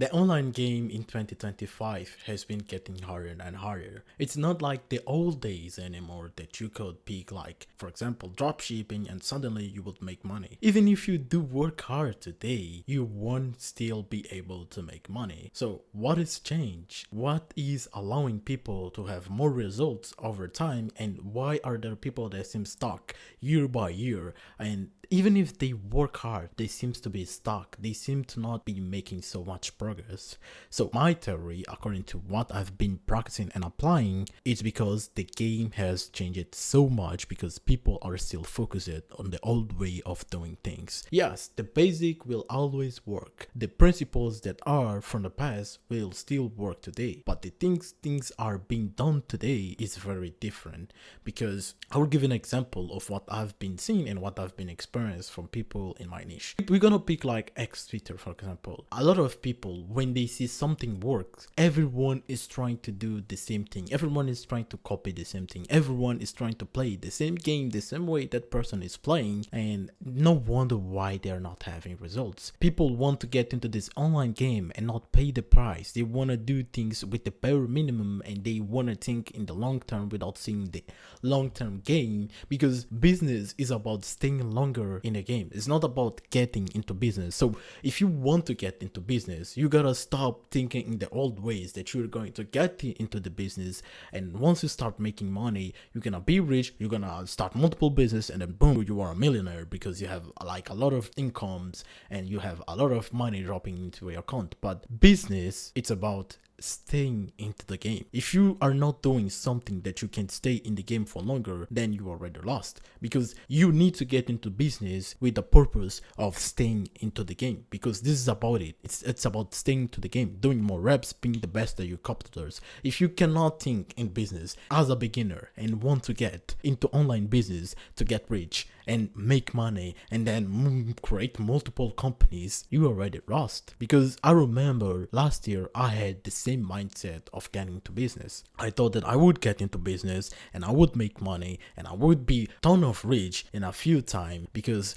The online game in 2025 has been getting harder and harder. It's not like the old days anymore that you could pick, like, for example, dropshipping and suddenly you would make money. Even if you do work hard today, you won't still be able to make money. So what has changed? What is allowing people to have more results over time, and why are there people that seem stuck year by year? And even if they work hard, they seem to be stuck. They seem to not be making so much progress. So my theory, according to what I've been practicing and applying, is because the game has changed so much because people are still focused on the old way of doing things. Yes, the basic will always work. The principles that are from the past will still work today. But the things are being done today is very different, because I will give an example of what I've been seeing and what I've been experiencing from people in my niche. We're gonna pick like X Twitter, for example. A lot of people, when they see something works, everyone is trying to do the same thing. Everyone is trying to copy the same thing. Everyone is trying to play the same game the same way that person is playing, and no wonder why they're not having results. People want to get into this online game and not pay the price. They want to do things with the bare minimum, and they want to think in the long term without seeing the long-term gain, because business is about staying longer in a game. It's not about getting into business. So if you want to get into business, you gotta stop thinking in the old ways that you're going to get into the business, and once you start making money, you're gonna be rich, you're gonna start multiple business, and then boom, you are a millionaire because you have like a lot of incomes and you have a lot of money dropping into your account. But business, it's about staying into the game. If you are not doing something that you can stay in the game for longer, then you are already lost, because you need to get into business with the purpose of staying into the game, because this is about it. It's about staying to the game, doing more reps, being the best at your competitors. If you cannot think in business as a beginner and want to get into online business to get rich and make money and then create multiple companies, you already lost. Because I remember last year I had the same mindset of getting into business. I thought that I would get into business and I would make money and I would be ton of rich in a few time, because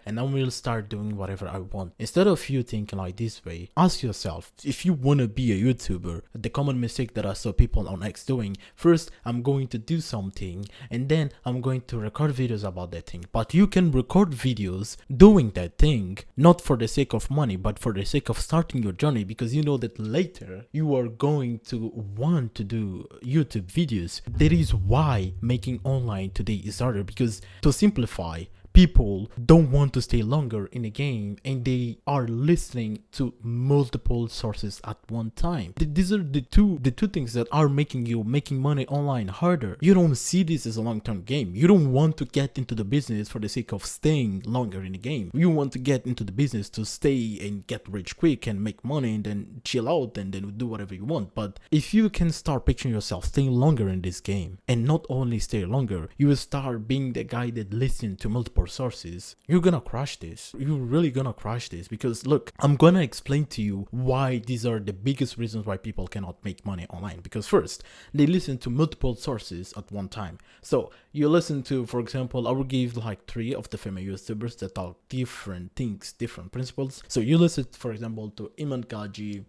and I will start doing whatever I want. Instead of you thinking like this way, ask yourself, if you want to be a YouTuber, the common mistake that I saw people on X doing: first, I'm going to do something and then I'm going to record videos about that thing. But you can record videos doing that thing, not for the sake of money, but for the sake of starting your journey, because you know that later you are going to want to do YouTube videos. That is why making online today is harder, because to simplify, people don't want to stay longer in a game and they are listening to multiple sources at one time. These are the two things that are making money online harder. You don't see this as a long-term game. You don't want to get into the business for the sake of staying longer in the game. You want to get into the business to stay and get rich quick and make money and then chill out and then do whatever you want. But if you can start picturing yourself staying longer in this game, and not only stay longer, you will start being the guy that listens to multiple sources, you're gonna crush this. You're really gonna crush this, because look, I'm gonna explain to you why these are the biggest reasons why people cannot make money online. Because first, they listen to multiple sources at one time. So you listen to, for example, I will give like 3 of the famous YouTubers that talk different things, different principles. So you listen, for example, to Iman Kaji,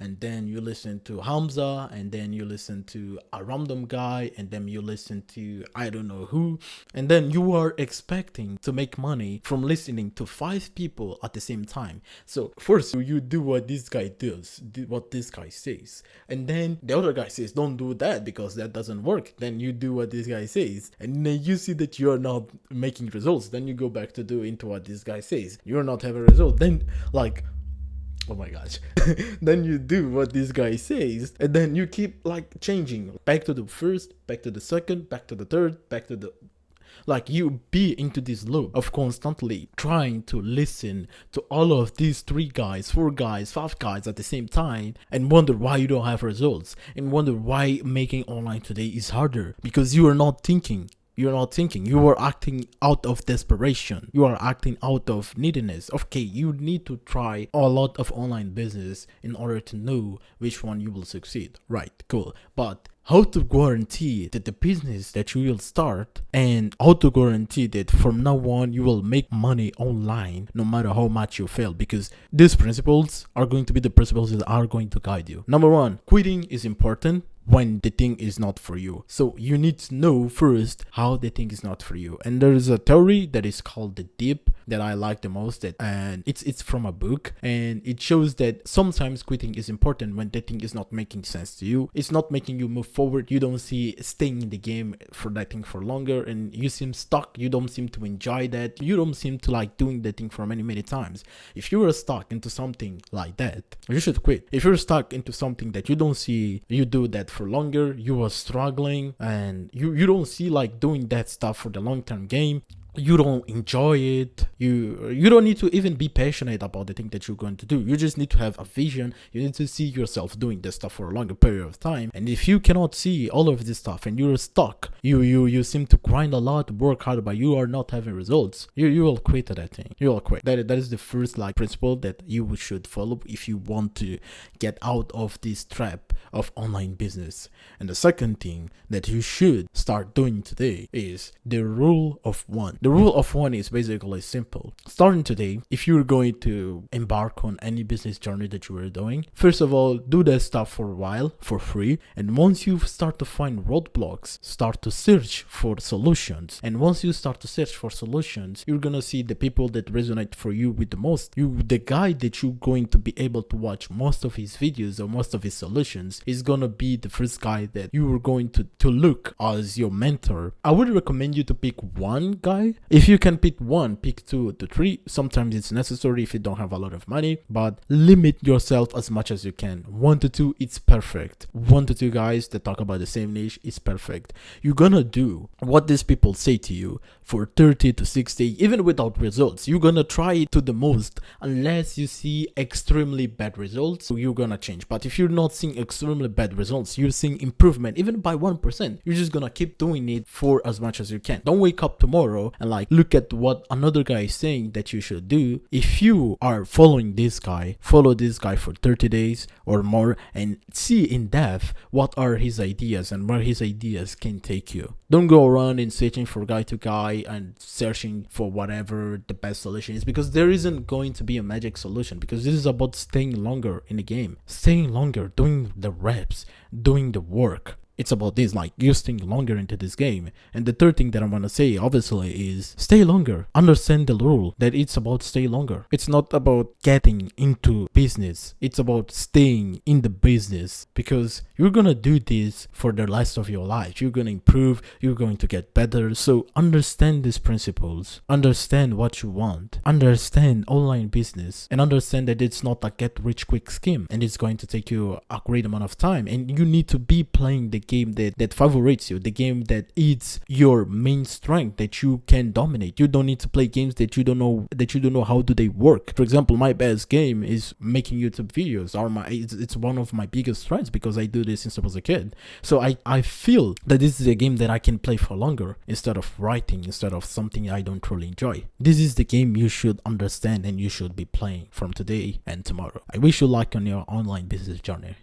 and then you listen to Hamza, and then you listen to a random guy, and then you listen to I don't know who, and then you are expecting to make money from listening to 5 people at the same time. So first you do what this guy does, what this guy says, and then the other guy says don't do that because that doesn't work. Then you do what this guy says, and then you see that you're not making results. Then you go back to do into what this guy says. You're not having a result. Then like, oh my gosh. Then you do what this guy says, and then you keep like changing back to the first, back to the second, back to the third, back to the, like, you be into this loop of constantly trying to listen to all of these 3 guys, 4 guys, 5 guys at the same time, and wonder why you don't have results, and wonder why making online today is harder, because you are not thinking. You're not thinking. You are acting out of desperation. You are acting out of neediness. Okay, you need to try a lot of online business in order to know which one you will succeed. Right, cool. But how to guarantee that the business that you will start, and how to guarantee that from now on you will make money online no matter how much you fail, because these principles are going to be the principles that are going to guide you. Number one, quitting is important when the thing is not for you. So you need to know first how the thing is not for you. And there is a theory that is called the dip that I like the most, that and it's from a book, and it shows that sometimes quitting is important when the thing is not making sense to you. It's not making you move forward. You don't see staying in the game for that thing for longer, and you seem stuck. You don't seem to enjoy that. You don't seem to like doing the thing for many times. If you are stuck into something like that, you should quit. If you're stuck into something that you don't see you do that for longer, you are struggling, and you don't see like doing that stuff for the long-term game, you don't enjoy it, you don't need to even be passionate about the thing that you're going to do. You just need to have a vision. You need to see yourself doing this stuff for a longer period of time. And if you cannot see all of this stuff and you're stuck, you seem to grind a lot, work hard, but you are not having results, you will quit that thing. You will quit. That is the first like principle that you should follow if you want to get out of this trap of online business. And the second thing that you should start doing today is the rule of one. The rule of one is basically simple. Starting today, if you're going to embark on any business journey that you are doing, first of all, do that stuff for a while for free. And once you start to find roadblocks, start to search for solutions. And once you start to search for solutions, you're gonna see the people that resonate for you with the most. The guy that you're going to be able to watch most of his videos or most of his solutions is gonna be the first guy that you are going to look as your mentor. I would recommend you to pick one guy. If you can pick one, pick 2 to 3. Sometimes it's necessary if you don't have a lot of money, but limit yourself as much as you can. 1 to 2, it's perfect. 1 to 2 guys that talk about the same niche is perfect. You're gonna do what these people say to you for 30 to 60, even without results. You're gonna try it to the most unless you see extremely bad results. So you're gonna change. But if you're not seeing extremely bad results, you're seeing improvement even by 1%, you're just gonna keep doing it for as much as you can. Don't wake up tomorrow and like look at what another guy is saying that you should do. If you are following this guy, follow this guy for 30 days or more and see in depth what are his ideas and where his ideas can take you. Don't go around and searching for guy to guy and searching for whatever the best solution is, because there isn't going to be a magic solution, because this is about staying longer in the game, staying longer, doing the reps, doing the work. It's about this, like you staying longer into this game. And the third thing that I want to say, obviously, is stay longer. Understand the rule that it's about stay longer. It's not about getting into business. It's about staying in the business, because you're going to do this for the rest of your life. You're going to improve. You're going to get better. So understand these principles. Understand what you want. Understand online business. And understand that it's not a get rich quick scheme. And it's going to take you a great amount of time. And you need to be playing the game that favorites you, the game that is your main strength, that you can dominate. You don't need to play games that you don't know how do they work. For example, my best game is making YouTube videos, or it's one of my biggest strengths, because I do this since I was a kid. So I feel that this is a game that I can play for longer instead of writing, instead of something I don't truly enjoy. This is the game you should understand and you should be playing from today and tomorrow. I wish you luck on your online business journey.